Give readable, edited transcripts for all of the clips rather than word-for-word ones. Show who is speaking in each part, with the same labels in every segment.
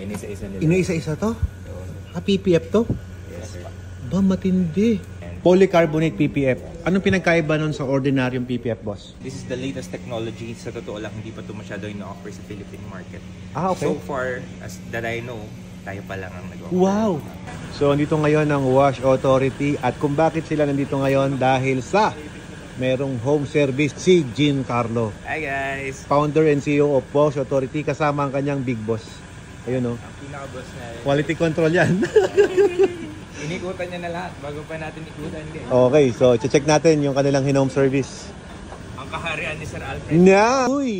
Speaker 1: Inisa-isa nila.
Speaker 2: Ina-isa-isa to? PPF to?
Speaker 1: Yes, sir.
Speaker 2: Ba, matindi. Polycarbonate PPF. Anong pinagkaiba nun sa ordinaryong PPF, boss?
Speaker 1: This is the latest technology. Sa totoo lang, hindi pa ito masyado ina-offer sa Philippine market.
Speaker 2: Okay.
Speaker 1: So far, as that I know, tayo pa lang ang nag-offer.
Speaker 2: Wow! So, nandito ngayon ang Wash Authority. At kung bakit sila nandito ngayon, dahil sa merong home service si Giancarlo.
Speaker 1: Hi guys!
Speaker 2: Founder and CEO of Wash Authority, kasama ang kanyang big boss. Ayun, no?
Speaker 1: Ang pinaka-boss na
Speaker 2: Quality control yan.
Speaker 1: inikutan niya na lahat bago pa natin ikutan din.
Speaker 2: Okay, so check natin yung kanilang home service.
Speaker 1: Ang kaharian ni Sir Alfred.
Speaker 2: Uy!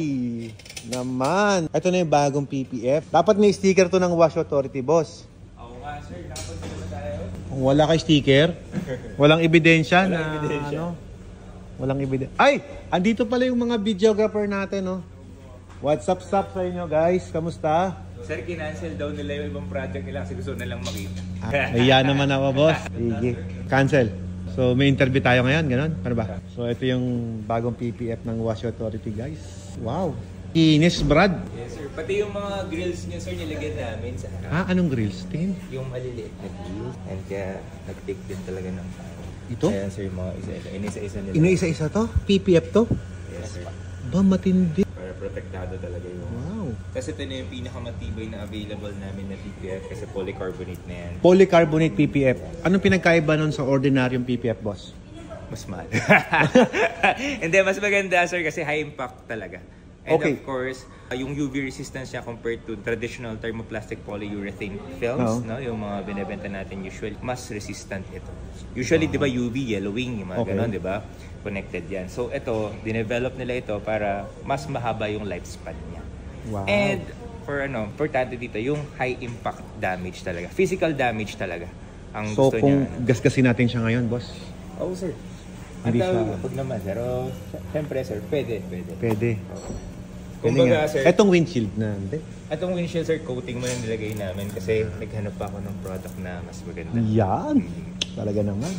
Speaker 2: Naman! Ito na yung bagong PPF. Dapat may sticker to ng Wash Authority, boss.
Speaker 1: Oo nga, sir. Nakapagpapala na tayo.
Speaker 2: Kung wala kay sticker, walang ebidensya na
Speaker 1: ebidensya.
Speaker 2: ano. Walang ebidensya. Ay! Andito pala yung mga videographer natin, no? What's up sa inyo, guys? Kamusta?
Speaker 1: Sir, kinancel daw nila yung ibang project nila kasi gusto nilang makita.
Speaker 2: Ayan naman ako, boss. Sige. Cancel. So, may interview tayo ngayon, ganun? Ano ba? So, ito yung bagong PPF ng Wash Authority, guys. Wow! Inis, Brad.
Speaker 1: Yes, sir. Pati yung mga grills niya, sir, nilagyan namin sa harap.
Speaker 2: Anong grills? Tingin.
Speaker 1: Yung maliliit na grills. And kaya, nag-take din talaga ng time.
Speaker 2: Ito?
Speaker 1: Ayan, sir, yung mga inisa-isa nila.
Speaker 2: Ina-isa-isa to? PPF to?
Speaker 1: Yes, sir.
Speaker 2: Ba, matindi.
Speaker 1: Para protektado talaga yung...
Speaker 2: Wow.
Speaker 1: Kasi ito na yung pinakamatibay na available namin na PPF kasi polycarbonate na yan.
Speaker 2: Polycarbonate PPF. Anong pinagkaiba nun sa ordinaryong PPF, boss?
Speaker 1: Mas mahal. Hindi, mas maganda, sir, kasi high impact talaga. And
Speaker 2: Okay.
Speaker 1: of course, yung UV resistance niya compared to traditional thermoplastic polyurethane films, no, yung mga binebenta natin usually, mas resistant ito. Usually, di ba, UV, yellowing, yung mga ganon, di ba? Connected yan. So, ito, dinevelop nila ito para mas mahaba yung lifespan niya.
Speaker 2: Wow.
Speaker 1: And, for importante dito, yung high impact damage talaga. Physical damage talaga. Ang
Speaker 2: So,
Speaker 1: gusto
Speaker 2: kung
Speaker 1: niya.
Speaker 2: gasgasin natin siya ngayon, boss?
Speaker 1: Oo, sir.
Speaker 2: Hindi
Speaker 1: At
Speaker 2: siya...
Speaker 1: Huwag naman, pero siyempre, sir, pwede.
Speaker 2: Pwede.
Speaker 1: Kumbaga, sir,
Speaker 2: Etong windshield na, hindi?
Speaker 1: atong windshield, sir, coating mo na nilagay namin kasi naghanap pa ako ng product na mas maganda.
Speaker 2: Yan. Talaga naman.